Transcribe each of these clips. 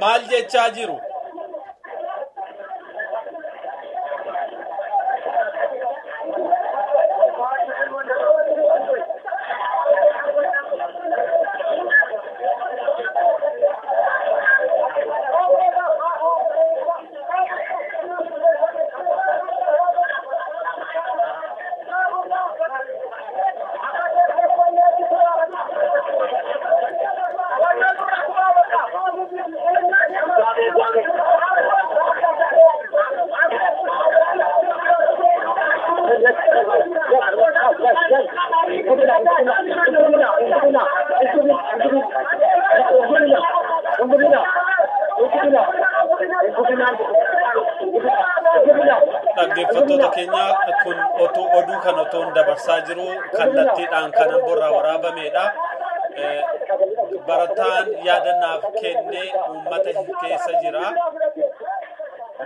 maal jechaa jiru? Dhaggeeffattoota keenya kun oduu kan otoo dabarsaa jiru kallattiidhaan kan borraa waraabamedha. Barataan yaadannaaf kennee uummata keessa jira.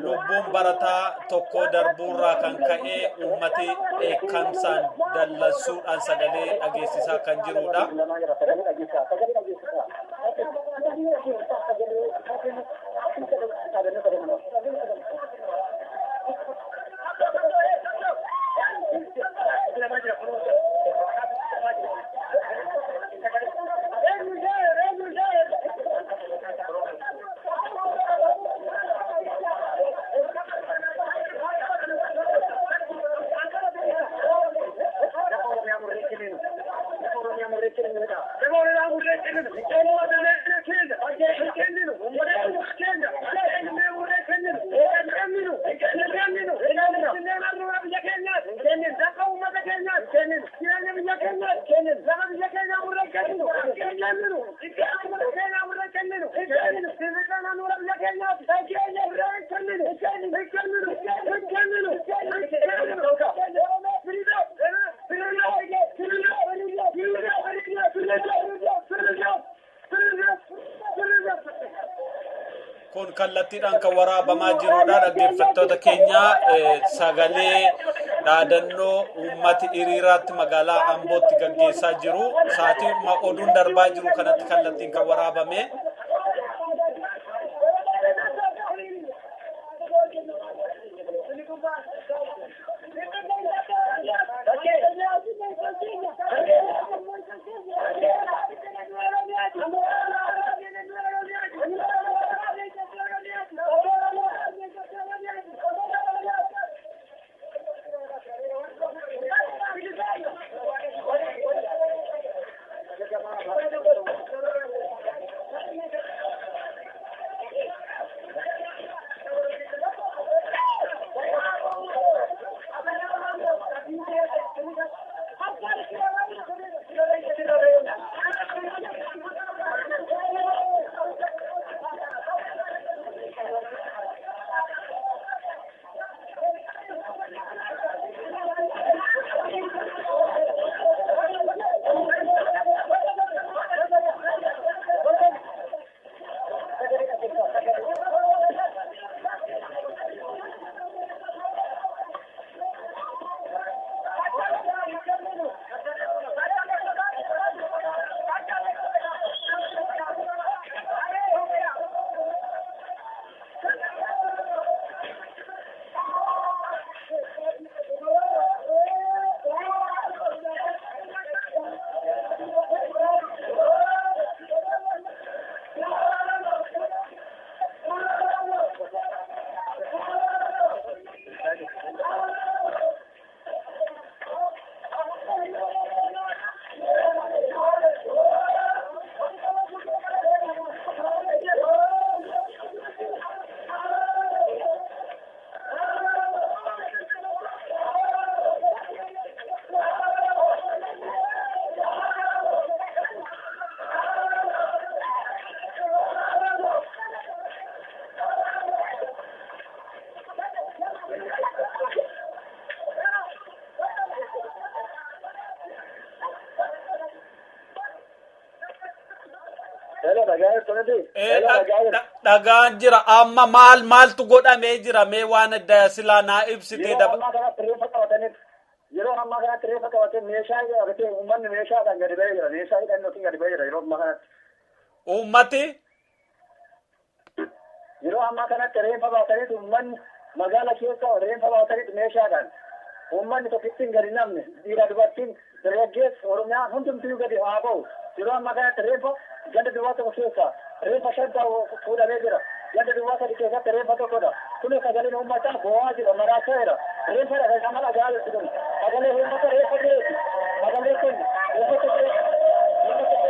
Lubbuun barataa tokko darbuurraa kan ka'e uummati dheekkamsaan dallansuudhaan sagalee dhageessisaa kan jirudha. Kun kallattiidhaan kan waraabamaa jirudha. Dhaggeeffattoota keenya sagalee dhaadannoo uummati hiriiraatti magaalaa Ambootti gaggeessaa jiru. Sa'aatii oduun darbaa jiru kanatti kallattiin kan waraabame. Dhagaan jira amma maaltu godhamee jira mee waan adda silaa naa ibsitee yeroo ammaa kanatti reeffa qabatee meeshaa qabatee uummanni meeshaadhaan gadi ba'ee jira. Meeshaa hidhannootiin gadi ba'ee jira yeroo ammaa kanatti. Uummati yeroo ammaa kanatti reeffa baataniitu uummanni magaala keessa reeffa baataniitu meeshaadhaan uummanni tokkittiin gadi namne dhiira dubartiin dargaggeessi Oromiyaa hundumtuu gadi haa ba'u. Yeroo ammaa kanatti reeffa ganda duwwaa tokko keessa reeffa shantaa fuudhamee jira. Ganda duwwaa sadi keessatti reeffa tokkodha. Kun sagaleen uummataa bo'aa jira maraachaa'eera. Reeffa dha kan mala gaala kun sagalee uummata reeffa ta'eeti. Sagalee kun reeffa ta'eeti.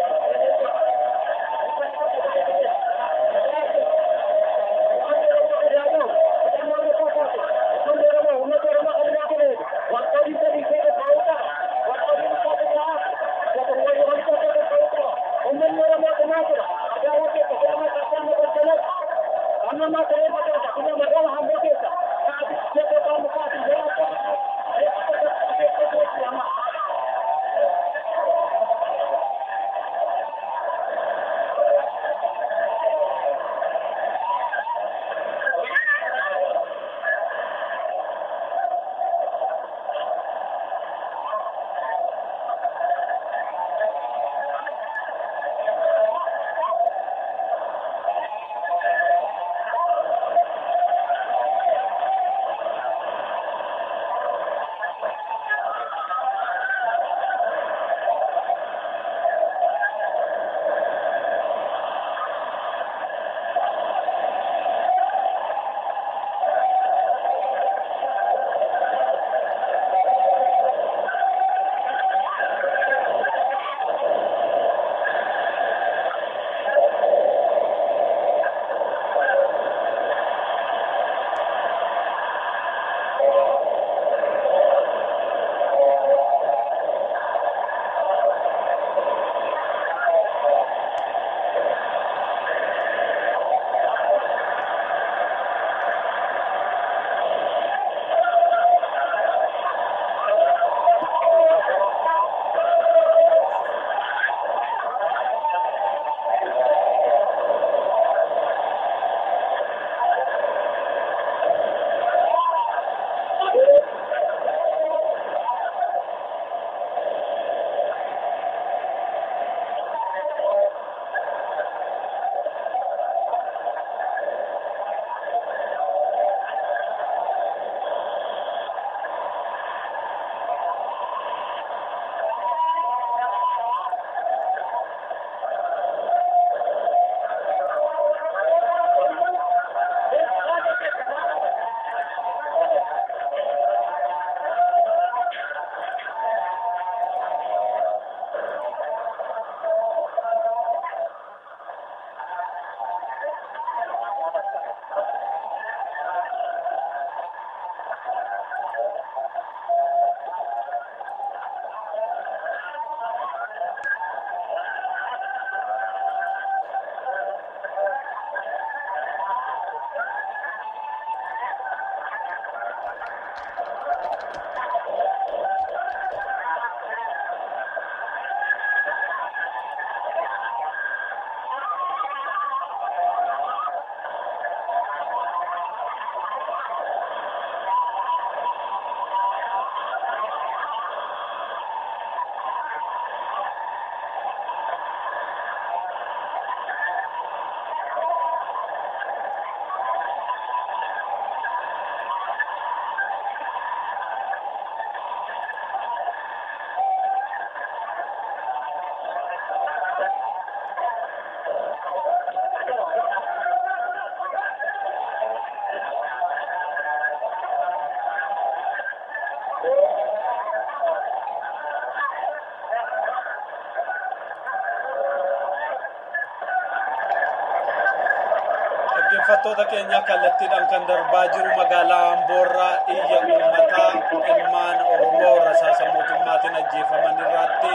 dhaggeeffattoota keenya kallattiidhaan kan darbaa jiru magaalaa Amboorraa iyya uummataa ilmaan Oromoo rasaasa mootummaatiin ajjeefaman irratti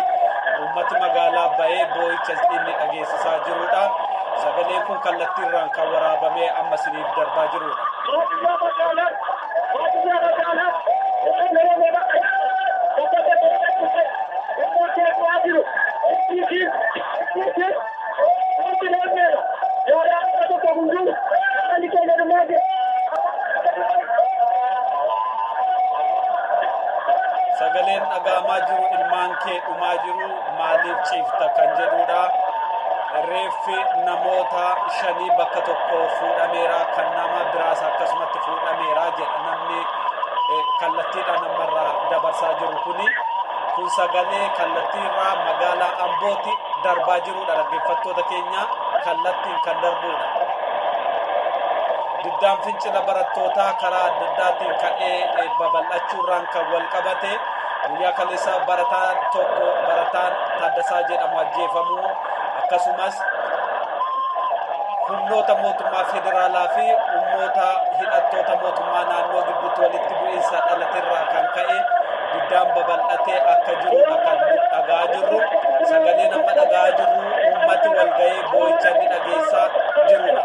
uummati magaalaa ba'ee boo'icha inni dhageessisaa jirudha. Sagaleen kun kallattiirraan kan waraabamee amma isiniif darbaa jirudha. kan jedhudha. Reeffi namoota 5 bakka tokko fuudhameera, kan nama biraas akkasumatti fuudhameera jedha namni kallattiidhaan namarraa dabarsaa jiru kuni. Kun sagalee kallattiirraa magaalaa Ambooti darbaa jirudha dhaggeeffattoota keenya, kallattiin kan darbudha. Diddaan fincila barattootaa karaa adda addaatiin ka'ee babal'achuurraan kan wal qabate guyyaa kaleessa barataan Taaddasaa jedhamu ajjeefamuu akkasumas humnoota mootummaa federaalaa fi humnoota hidhattoota mootummaa naannoo gidduutti walitti bu'iinsa dhalateerraa kan ka'e diddaan babal'atee akka jirudha kan dhagaa jirru. Sagaleen amma dhagaa jirru uummati walga'ee boo'icha inni dhageessaa jirudha.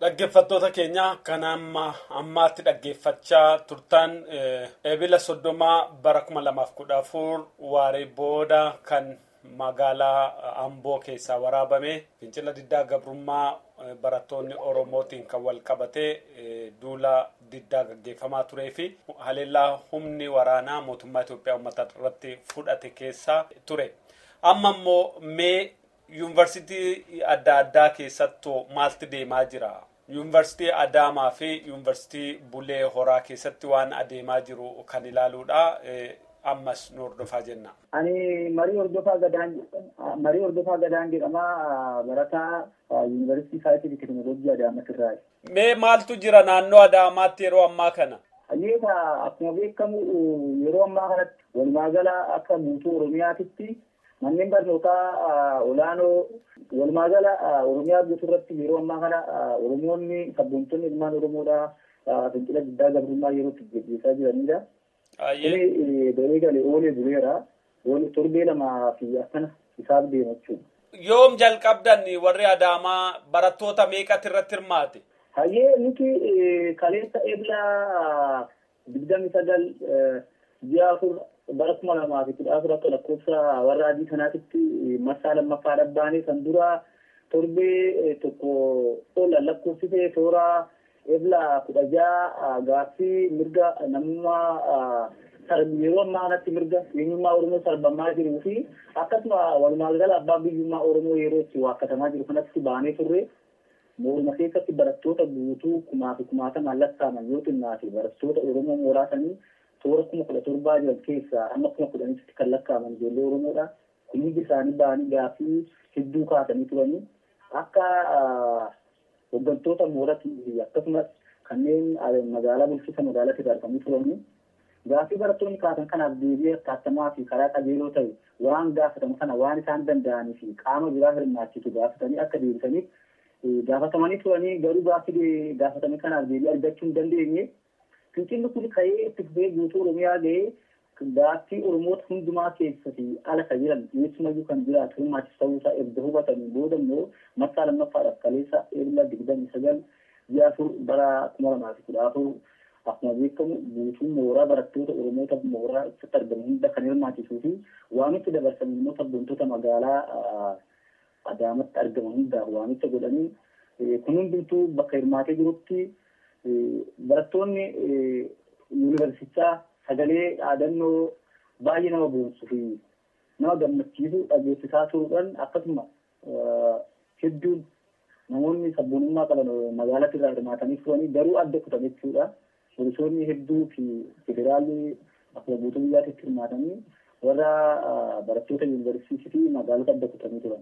Dhaggeeffattoota keenya kan ammaatti dhaggeeffachaa turtan eebila 30 bara 2014 waaree booda kan magaalaa Amboo keessaa waraabame fincila diddaa gabrummaa barattoonni Oromootiin kan wal qabate duula diddaa gaggeeffamaa turee fi haleellaa humni waraanaa mootummaa Itoophiyaa uummata irratti fudhate keessaa ture. Amma immoo mee yuunivarsiitii adda addaa keessattuu maaltu deemaa jira? Yuunivarsiitii Adaamaa fi Yuunivarsiitii Bulee Horaa keessatti waan adeemaa jiru kan ilaaluudha. Ammas nu hordofaa jenna. Ani marii hordofaa gadaan jedhama barataa Yuunivarsiitii Saayinsii Teekinooloojii Adaamaa. Mee maaltu jira naannoo Adaamaatti yeroo ammaa kana? Hayyeeta akkuma beekamu yeroo ammaa kanatti walmaagala akka guutuu Oromiyaatitti manneen barnootaa olaanoo walmaagala Oromiyaa guutuu irratti yeroo ammaa kana Oromoonni sabboontoonni ilmaan Oromoodhaa fincila diddaa gabrummaa yeroo itti gaggeessaa jiranidha. Daree galee oolee buleera. Torbee lamaa fi akkana isaaf deema jechuudha. Yoom jalqabdan warri Adaamaa barattoota meeqatti irratti hirmaate? Hayyee nuti kaleessa eebila 29 ji'a 4 bara 2014 akka lakkoofsa warra adii kanaatitti marsaa lammaffaa dhabbaanii kan dura torbee tokko ol lakkoofsisee toora eebila 16 gaaffii mirga namummaa yeroo ammaa kanatti mirga eenyummaa Oromoo sarbamaa jiruu fi akkasuma walmaagala abbaa biyyummaa Oromoo yeroo itti waakkatamaa jiru kanatti baanee turre morma keessatti barattoota guutuu kumaa fi kumaatama lakkaa'aman yoo xinnaate barattoota Oromoo muraasanii toora 17,000 jiran keessaa amma 10,000tti kan lakkaa'aman ijoollee Oromoodha. Kunneen isaanii ba'anii gaaffii hedduu kaasanii turanii akka hooggantoota mooratii akkasumas kanneen magaalaa bulchiinsa magaalaatti argamanii turanii gaaffii barattoonni kaasan kanaaf deebii akkaattamaa fi karaa qajeeloo ta'e waan gaafatamu kana waan isaan danda'anii fi qaama biraa hirmaachisu gaafatanii akka deebisaniif gaafatamanii turanii garuu gaaffii gaafatame kanaaf deebii argachuu hin dandeenye. Fincilli kun ka'ee itti fufee guutuu Oromiyaa ga'ee gaaffii Oromoota hundumaa keessatti ala kan jiran dhiyeessumayyuu kan jiraatu hirmaachisu ta'uusaa erga hubatanii booda immoo marsaa lammaffaadhaaf kaleessa eebila 29 ji'a 4 bara 2014 akkuma beekamu guutuu mooraa barattoota Oromoota mooraa itti argamu hunda kan hirmaachisuu fi waamicha dabarsan immoo sabboontoota magaalaa Adaamaatti argaman hundaaf waamicha godhanii kun hundumtuu bakka hirmaatee jirutti barattoonni yuunivarsiitichaa sagalee dhaadannoo baay'ee nama boonsuu fi nama gammachiisu dhageessisaa turuudhaan akkasuma hedduun namoonni sabboonummaa qaban magaalatti irraa hirmaatanii turanii garuu adda kutan jechuudha. Poolisoonni hedduu fi federaalli akkuma guutuu biyyaatti hirmaatanii warra barattoota yuunivarsiitii fi magaalota adda kutanii turan.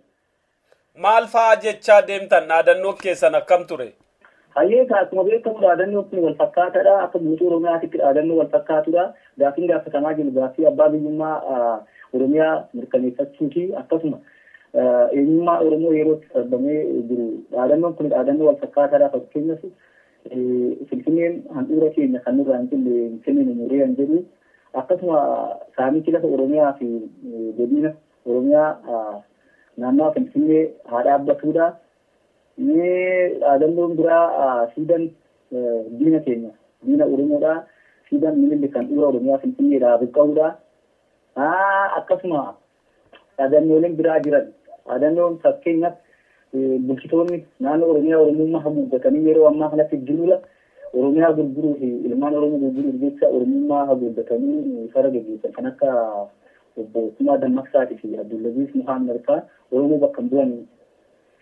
Maal fa'aa jechaa deemtan dhaadannoo keessan akkam ture? Hayyee akkuma beekamu dhaadannoo kun wal fakkaataadha. Akka guutuu Oromiyaatti dhaadannoo wal fakkaatudha. Gaafiin gaafatamaa jiru gaafii abbaa biyyummaa Oromiyaa mirkaneeffachuu fi akkasuma eenyummaa Oromoo yeroo itti sarbamee jiru. Dhaadannoon kun dhaadannoo wal fakkaataadha. Fakkeenyaaf Finfinneen handhuura keenya kan nurraa hin kennine mureen jedhu akkasuma saamichi lafa Oromiyaa fi godina Oromiyaa naannoo Finfinnee haa dhaabbatudha. Dhaadannoon biraa siidan diina keenya diina Oromoodha. Siidan Minilik kan dhuura Oromiyaa Finfinneedhaa buqqa'uudha. Akkasuma dhaadannooleen biraa jiran dhaadannoon fakkeenyaaf bulchitoonni naannoo Oromiyaa Oromummaa haguuggatanii yeroo ammaa kanatti jirudha. Oromiyaa gurguruu fi ilmaan Oromoo gurguruuf jecha Oromummaa haguuggatanii fara gaggeessan kan akka obbo Kumaa Dammaqsaatii fi Abdullaziz Muhammad fa'aa Oromoo bakka bu'an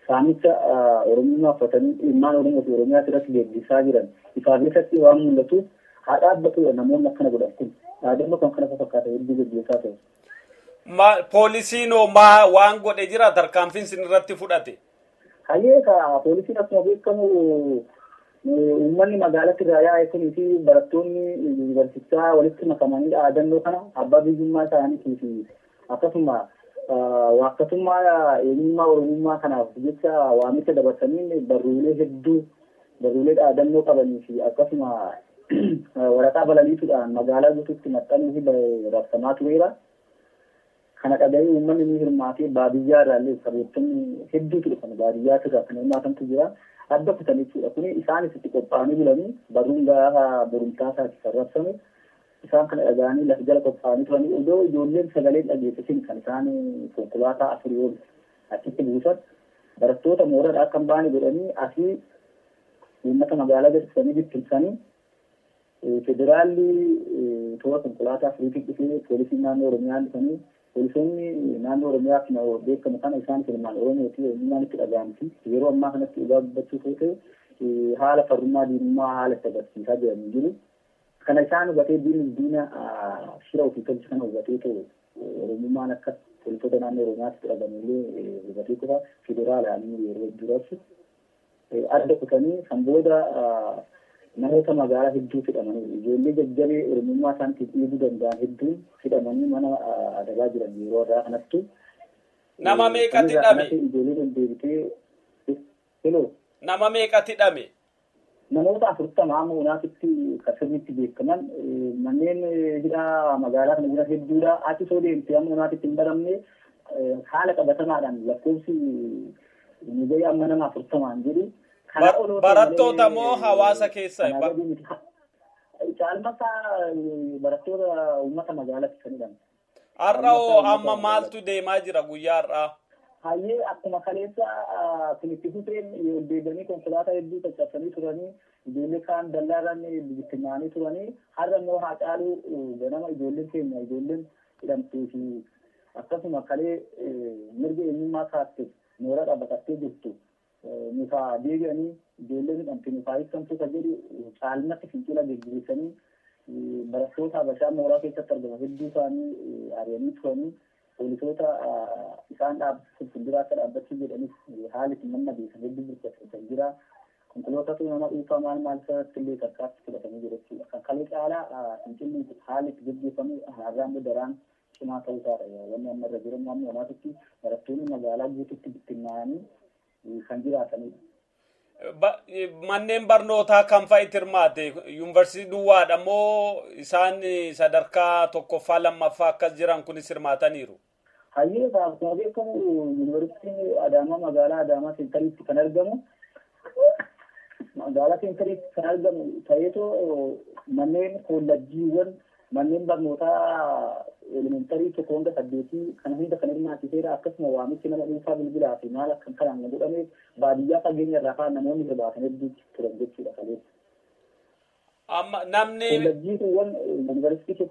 saamicha Oromummaa uffatanii ilmaan Oromoo fi Oromiyaa irratti gaggeessaa jiran ifaaf ifatti waan mul'atuuf haa dhaabbatudha namoonni akkana godhan kun dhaadannoo kan kana fakkaata hedduu gaggeessaa ta'e. Poolisiin waan godhe jira tarkaanfiin sin irratti fudhate. Hayyee poolisiin akkuma beekamu uummanni magaalatti irraa yaa'e kunii fi barattoonni yuunivarsiitichaa walitti makamanii dhaadannoo kana abbaa biyyummaa isaaniitii fi akkasuma waaqatummaa eenyummaa Oromummaa kanaaf jecha waamicha dabarsanii barruulee dhaadannoo qabanii fi akkasuma waraqaa balaliisuudhaan magaalaa guutuutti maxxanuu fi raabsamaa tureera. Kana dhaga'ee uummanni ni hirmaatee baadiyyaa irraallee sabootonni hedduutu dhufan baadiyyaa irraa kan hirmaatantu jira. Adda kutan jechuudha. Kuni isaanis itti qophaa'anii bulanii barruun gaafa borumtaa isaatti kan raabsame isaan kana dhaga'anii lafa jala qophaa'anii turanii odoo ijoolleen sagaleen dhageessisin kan isaan konkolaataa afurii ol achitti buusan barattoota mooradha akka hin baane godhanii asii uummata magaalaa gadhiisanii bittinsanii federaalli toora konkolaataa afuriitiin dhufee poolisiin naannoo Oromiyaa dhufanii poolisoonni naannoo Oromiyaa fi beekamu kana isaan ilmaan Oromoo fi eenyummaan itti dhaga'amti yeroo ammaa kanatti dhugaa dubbachuuf yoo ta'e haala farrummaa diinummaa haala itti agarsiisaa jiranii jiru. Kana isaan hubatee diina shira ofii tolchu kana hubatee ta'e Oromummaan akka poolisoota naannoo Oromiyaatti dhagahamillee hubatee qofa federaalaan yeroo duratti adda kutanii kan booda namoota magaalaa hedduu hidhamanii ijoollee jajjabee Oromummaa isaaniitiif dhiibuu danda'an hedduun hidhamanii mana adabaa jiran yeroo irraa kanattu. Nama meeqatti hidhame? Ijoolleen deebitee nama meeqatti hidhame? Namoota 40 amma unaatitti kasirriitti beekaman manneen hidhaa magaalaa kana jiran hedduudha. Achi soo deemtee amma unaatitti hin baramne haala qabatamaadhaan lakkoofsi miidhagina amma nama 40 jedhu. Barattoota moo hawaasa keessa? Caalmasaa barattoota uummata magaalaatti kan hidhaman. Har'aa amma maaltu deemaa jira guyyaa har'aa? Hayyee akkuma kaleessa kilitti hufeen deebi'anii konkolaataa hedduu caccabsanii turanii ijoollee kaan dallaarraan bittinnaanii turanii har'a immoo haa caaluu ganama ijoolleen keenya ijoolleen hidhamtuu fi akkasuma kalee mirga eenyummaa kaastee mooraa dhaabbattee jirtu. Nuka deebi'anii ijoolleen hidhamte nukaa ibsamtuu kan jedhu caalmatti fincila gaggeessanii barattoota Habashaa mooraa keessatti argaman hedduu isaanii ari'anii turanii poolisoota isaan fuulduraa akka dhaabbachuu jedhanis haala itti nama beekan hedduu burjaasan jira. Konkolaatatu nama dhuunfaa maal irratti illee tarkaatti fudhatanii jiru jechuudha. Kan kalee caalaa fincilli haala itti gaggeeffamu har'aan daraan cimaa ta'uu isaadha. Wanni amma irra jiran naannoo Oromiyaatti barattoonni magaalaa guutuutti bittinnaa'anii kan jiraatanidha. Manneen barnootaa kan fa'itti hirmaate yuunivarsiitii duwwaadha moo isaan sadarkaa tokkoffaa lammaffaa akkas jiran kunis hirmaataniiru? Hayyee akkuma beekamu yuunivarsiitiin Adaamaa magaalaa Adaamaa seentariitti kan argamu magaalaa seentariitti kan argamu ta'eetoo manneen koolleejjiiwwan manneen barnootaa elementarii tokko hanga 8 kan hunda kan hirmaatiseera akkasuma waamichi nama dhuunfaa bilbilaa fi maal akkan kanaan godhameef baadiyyaa fageenya irraa kaan namoonni hirmaatan hedduu turan jechuudha kaleessa. Amma namni koolleejjiiwwan yuunivarsiitii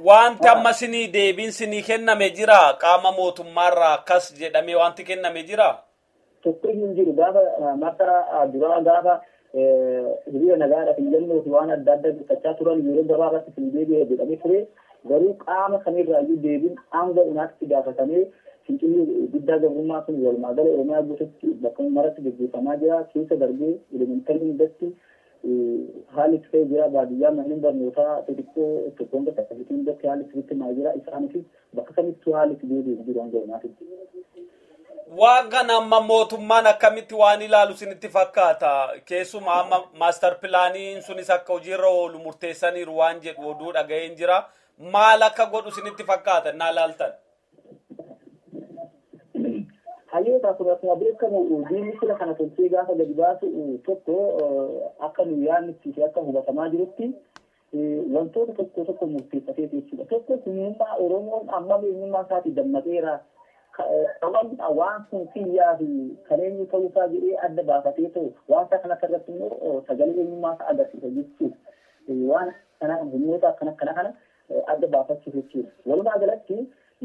wanti amma sinii deebiin sinii kenname jira qaama mootummaarraa akkas jedhamee wanti kenname jira? Tokko hin jiru gaafa maqaa duraa gaafa hiriira nagaadhaaf hin jennuu fi waan adda addaa dubbachaa turan yeroo gabaabaatti hin deebi'e jedhamee ture garuu qaama kanirraayyuu deebiin hanga unaatti gaafatamee fincilli guddaa gabrummaa sun walumaa gala Oromiyaa guututti bakka maratti gaggeeffamaa jira. Keessa darbee elementarri hundatti haalli itti jira. Baadiyyaa manneen barnootaa xixiqqoo tokkoon tattaaffitiin hundatti haalli itti maa jira. Isaaniifis bakka kamittuu haalli itti deebi'u jiru hanga Oromiyaatti. Waan kana amma mootummaan akkamitti waan ilaalu isinitti fakkaata? Keessumaa amma maaster pilaaniin sunis akka hojiirra oolu murteessaniiru waan jedhu oduu dhaga'een jira. Maal akka godhu isinitti fakkaata naa laaltan? Hayyoota akkuma beekamu diinni sira kana tolchee gaafa gadi baasu tokko akka nu yaadnitti fi akka hubatamaa jirutti wantoota tokko murteeffatee jechuudha. Tokko eenyummaa Oromoon amma eenyummaa isaatii dammaqeera. Waan kun kiyyaa fi kan eenyu ta'uu isaa jedhee adda baafatee ta'u waan isaa kana irratti immoo sagalee eenyummaa isaa agarsiisa jechuudha. Waan kana humnoota kana adda baafachuuf jechuudha. Walumaa galatti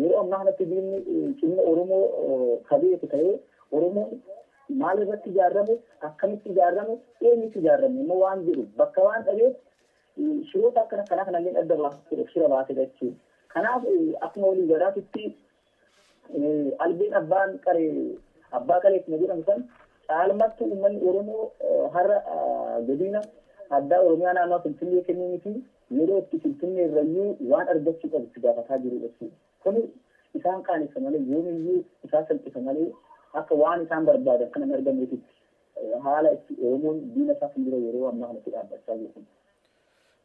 yeroo ammaa kanatti diinni cimina Oromoo kabeetu ta'ee Oromoon maal irratti ijaarame akkamitti ijaarame eenyutti ijaarame immoo waan jedhu bakka waan dhabeef shiroota akkana kanneen adda baafachuudhaaf shira baasee jechuudha. Kanaaf akkuma walii galaatitti albeen abbaa qaree kuma jedhamu san caalmatti uummanni Oromoo har'a godina addaa Oromiyaa naannoo Finfinnee kennuu miti yeroo itti Finfinnee irrayyuu waan argachuu qabu itti gaafataa jiru jechuudha. Kun isaan qaanessa malee yoomiyyuu isaan salphisa malee akka waan isaan barbaadan kana hin argamneetitti haala itti Oromoon diina isaa fuuldura yeroo ammaa kanatti dhaabbachaa jiru.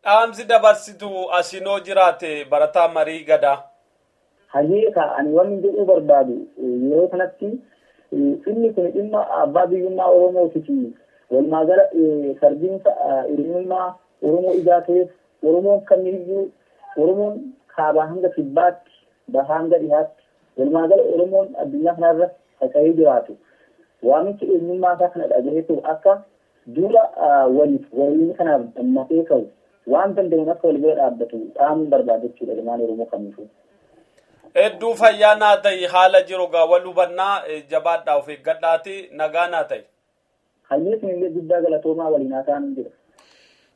Dhaamsi dabarsitu asinoo jiraate barataa Marii Gadaa. Hayyeeka ani waan jedhuu barbaadu yeroo kanatti inni kun dhimma abbaa biyyummaa Oromootiif walumaa gala sarbiinsa hiriyummaa Oromoo ijaa ta'eef Oromoon kamiyyuu Oromoon kaabaa hanga kibbaatti bahaa hanga dhihaatti walumaa gala Oromoon addunyaa kanarra faca'ee jiraatu waamichi eenyummaa isaa kana dhagaheetu akka dura waliin kanaaf dammatee ka'u waan danda'uun akka wal bira dhaabbatu dhaamuun barbaadachuudha ilmaan Oromoo kamiifuu. Hedduu fayyaa naa ta'e haala jiru gaa wal hubannaa jabaadhaa of eeggadhaati nagaa naa ta'e. Hayyeesni illee guddaa galatoomaa waliin haa ta'an jira.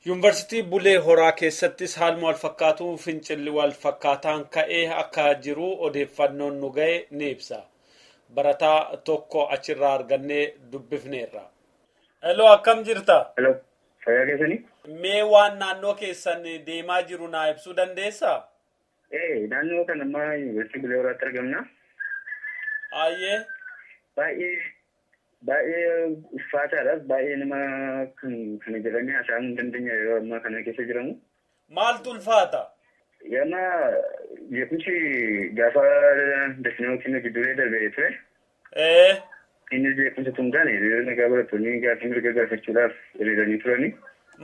Yuunivarsiitii Bulee Horaa keessattis haaluma wal fakkaatu fincilli wal fakkaataan ka'ee akka jiru odeeffannoon nu ga'e ni ibsa. Barataa tokko achirraa argannee dubbifneerra. Hello akkam jirta? Hello fayyaa keessanii? Mee waan naannoo keessan deemaa jiru naa ibsuu dandeessaa? Naannoo kan amma Yuunivarsiitii Bulee Horaatti argamna. Ayyee. Baay'ee ulfaataadhaaf baay'ee nama kana jedhanii haasa'amuu hin dandeenye yeroo ammaa kana keessa jiramu. Maaltu ulfaata? Gama jeequmsi gaafa dafinoo kennu gidduulee darbee ture. Innis jeequmsa tun taane hiriira nagaa barattoonni gaaffii mirga gaafachuudhaaf hiriiranii turani.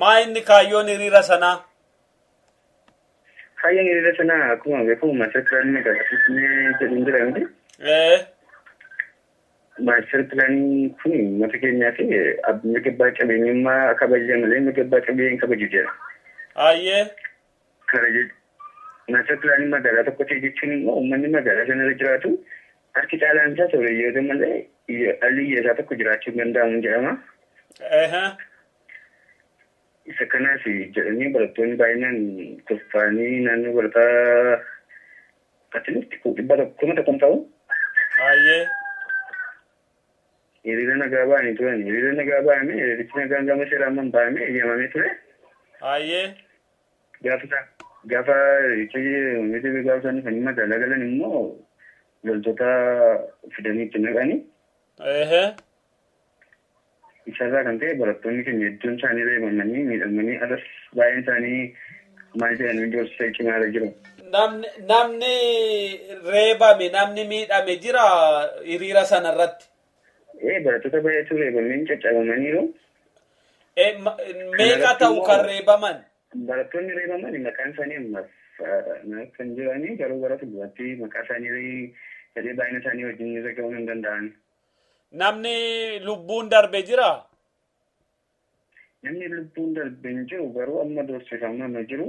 Maa inni kaayyoon hiriira sanaa? Kaayyoon hiriira sanaa akkuma beekamu maaster pilaanii magaalaa jedhuun jira miti. Maaster pilaanii kun uummata keenyaa fi mirga abbaa qabeenyummaa kabajan malee mirga abbaa qabeenyaa kabaju jedha. Ayyee. Kara maaster pilaanii magaalaa tokko ta'e jechuun immoo uummanni magaalaa sanarra jiraatu harki caalaan isaa sooreyyoota malee dhalli isaa tokko jiraachuu hin danda'amu jedhama. Isa kanaaf jedhanii barattoonni baay'inaan kurfaanii naannoo barataa atileetii 1,100 ta'u. Ayyee. Hiriira nagaa ba'anii turan. Hiriira nagaa ba'ame hiriirichi nagaan gama seeraan ba'ame eeyyamamee ture. Ayyee. Gaafa hiriirichi gaafa isaanii kan magaalaa galan immoo loltoota fidanii itti naqanii. Isarraa kan ta'e barattoonni keenya hedduun isaanii reebamanii miidhamanii alas baay'een isaanii maal jedhanii doorsisa cimaarra jiru. Namni reebame namni miidhame jira hiriira sanarratti. Barattoota baay'eetu reebamanii caccabamaniiru. Meeqa ta'u kan reebaman? Barattoonni reebaman maqaan isaanii ammaaf kan jiranii garuu gara fuulduraatti maqaa isaanii jedhee baay'ina isaanii wajjin irra ga'uu hin danda'an. Namni lubbuun darbe jira? Namni lubbuun darbe hin jiru garuu amma doorsifamaa jiru.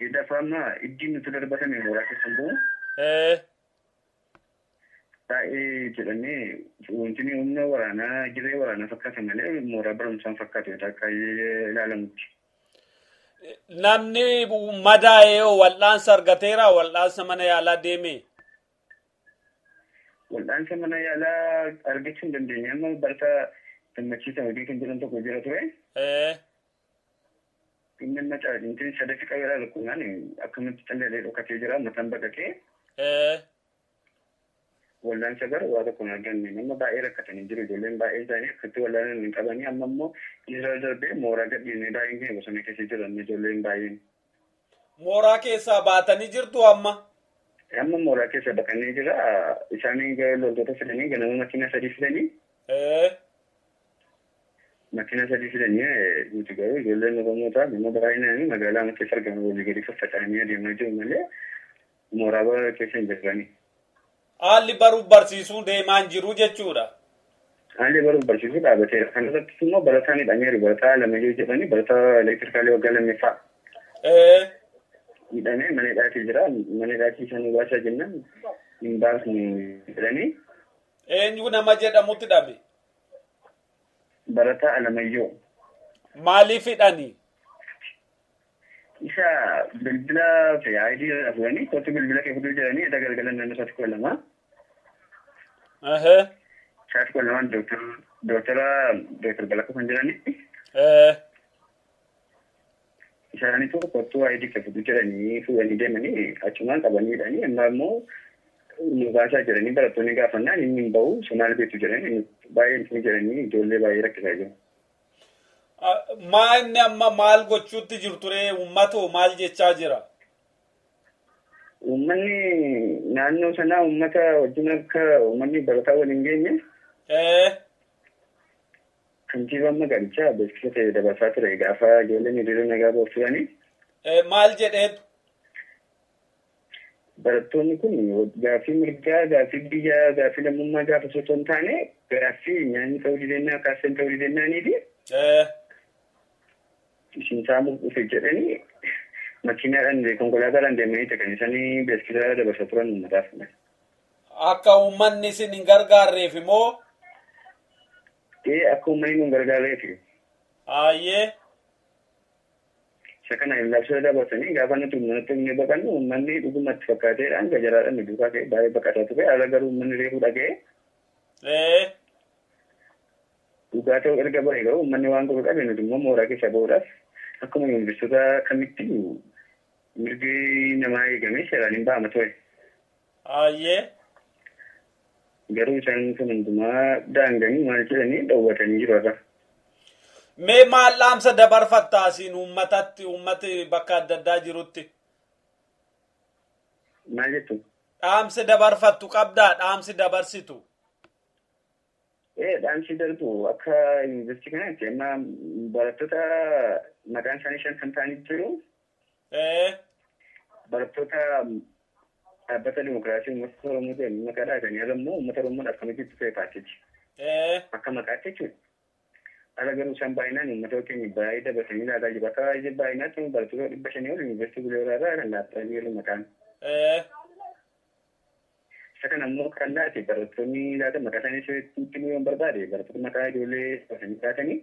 Ida fama iddi nuti darbatame mooraa keessan bu'u. Baay'ee jedhamee wanti humna waraanaa jiree waraanaa fakkaata malee mooraa barumsaan fakkaatu akka ilaalamutti. Namni madaa'ee wal'aansa argateera wal'aansa mana yaalaa deeme. Wal'aan mana yaalaa argachuu hin dandeenye amma barata gammachiisa hojii kan jedhan tokko jira ture. Inni macaalintiin sadafii qabeeraa lakkuunaan akkamitti calleelee dhokatee jira mataan baqaqee. Wal'aan sagar waa tokko hin arganne nama baay'ee rakkatanii jiru ijoolleen baay'ee isaanii akkatti wal'aan hin qabanii amma immoo Israa'el darbee mooraa gadhiisnee baay'een keenya bosona keessa jiran ijoolleen baay'een. Mooraa keessaa baatanii jirtu amma? Amma mooraa keessa baqannee jira isaanii loltoota fidanii ganama makiina sadii fidanii. Makiina sadii fidanii nuti garuu ijoolleen Oromootaa nama baay'inaan magaalaa keessa argamu walii gadi faffaca'anii adeemaa jiru malee mooraa keessa hin jirani. Haalli baruuf barsiisuu deemaan jiru jechuudha. Haalli baruuf barsiisuu dhaabateera. Kan irrattis immoo barataan hidhameeru barataa Lamayyoo jedhanii barataa elektirikaalii waggaa lammaffaa. Hidhamee mana hidhaatii jira. Mana hidhaatii sana baasaa jennaan hin baasnu jedhanii. Eenyu nama jedhamutti hidhame? Barataa Lamayyoo. Maaliif hidhanii? Isa bilbila fi ID fuudhanii kootu bilbila kee fudhuu jedhanii edda galgalan naannoo isaatti kudha lama. Isaatti kudha lamaan Dooktora Balaqqoo kan jedhanii. Isaaniitu kootu ID kee fudhuu jedhanii fuudhanii deemanii achumaan qabanii hidhanii amma immoo nu baasaa jedhanii barattoonni gaafannaan inni hin bahu somaal beektu jedhanii baay'een sun jedhanii ijoollee baay'ee rakkisaa jiru. Inni amma maal gochuutti jirture uummatoo maal jechaa jira? Uummanni naannoo sanaa uummata wajjin akka uummanni barataa waliin geenye. Kantiibaan magaalichaa beeksisa ta'e dabarsaa ture gaafa ijoolleen hiriira nagaa boorsuudhaani. Maal jedheetu? Barattoonni kun gaaffii mirgaa, gaaffii biyyaa, gaaffii lammummaa gaafa osoo hin taane gaaffii nyaanni ta'uu didennaa kaaseen ta'uu didennaaniiti. Isin saamuu dhufe jedhanii makiinaadhaan konkolaataadhaan deemanii kan isanii beeksisa dabarsaa turan uummataaf. Akka uummanni isin hin gargaarreef immoo? Akka uummanni hin gargaarreef. Ayyee. Isa kana labsoo dabarsanii gaafa nuti uummanatti baqannu uummanni dhugumatti fakkaateedhaan gajaraadhaan duukaa ka'e baay'ee baqataa ture haala garuu uummanni reefuu dhaga'e. Dhugaa ta'uu erga bahe garuu uummanni waan godhu dhabe nuti immoo mooraa keessa bahuudhaaf akkuma yuunivarsiitota kamitti mirgi namaa eegamee seeraan hin ba'ama ture. Ayyee. Garuu isaan kun hundumaa daanganii maal jedhanii dhowwatanii jiru irra. Mee maal dhaamsa dabarfattaa siin uummati bakka adda addaa jirutti? Maal jettu? Dhaamsi dabarfattu qabdaa dhaamsi dabarsitu? Dhaamsi darbu akka yuunivarsiitii kanaatti amma barattoota maqaan isaanii 5 kan ta'anii jiru. Barattoota dhaabbata dimokiraasii uummata Oromoo jedhamu maqaa dhaatanii immoo uummata Oromoon akkamitti ta'e paartichi. Akka maqaatti jechuudha. Ala garuu isaan baay'inaan uummata keenya baay'ee dabarsanii ilaalaa jiru. Akka baay'ee baay'inaatti barattoota 500 ol yuunivarsiitii Buleeraa kan laattaa jiru maqaan. Isa kana immoo kan laate barattoonni laata maqaa isaanii sirriitti himuu yoo barbaade barattoota maqaa ijoollee dabarsanii laatanii.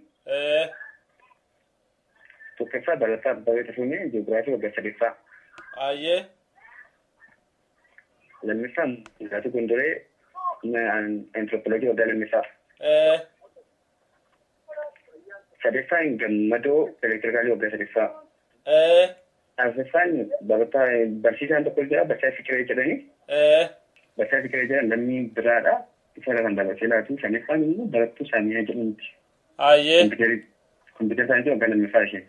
Tokkoffaa barataa Abbabee Tafuunee ji'oogiraafii waggaa 3ffaa. Ayyee. Lammiffaa Mul'atuu Gondoree antiroopoloojii waggaa 2ffaa. Sadaffaan Gammadoo elektirikaalii waggaa 3ffaa. Arfaffaan barsiisaan tokko jira Barsiisaa Fikiree jedhanii. Barsiisaa Fikiree jedhan lammii biraadha. Isa kan dabarsee laatu. Shanaffaan immoo barattuu Saamiyaa jedhamti. Ayyee. Kompiitara saayinsii waggaa 2ffaa isheen.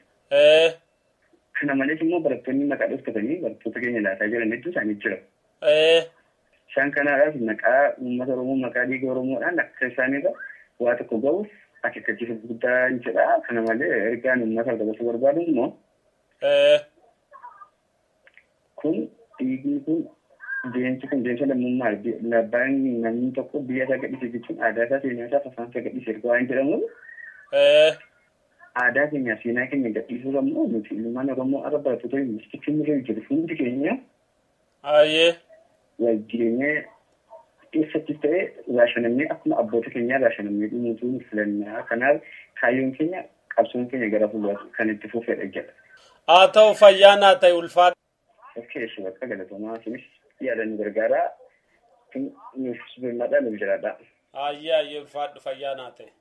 Kana malees immoo barattoonni maqaa dhuftatanii barattoota keenya laataa jiran hedduu isaanii jira. Isaan kanaadhaaf maqaa uummata Oromoo maqaa dhiiga Oromoodhaan akka isaanirra waa tokko ga'uuf akeekkachiisa guddaa jedha. Kana malee ergaan uummataaf dabarsuu barbaadu immoo kun dhiigni kun deemsa lammummaa labbaan namni tokko biyya isaa gadhiise jechuun aadaa isaa seenaa isaa afaan isaa gadhiise erga waan jedhamuuf aadaa keenya seenaa keenya gadhiisuu ammoo nuti ilmaan Oromoo akka barattoota yuunivarsiitii irra jiru hundi keenya wajjinee keessattis ta'e raashanamnee akkuma abboota keenyaa raashanamnee dhumuutu filannaa. Kanaaf kaayyoon keenya qabsoon keenya gara fuulduraatti kan itti fufedha jedha. Haa ta'u fayyaan haa ta'e ulfaadha. Keessi bakka galatoomaa isinis yaada nu gargaaraa. nuuf birmadhaan jiraadha. Ayyaa ulfaadhu fayyaa naa ta'e.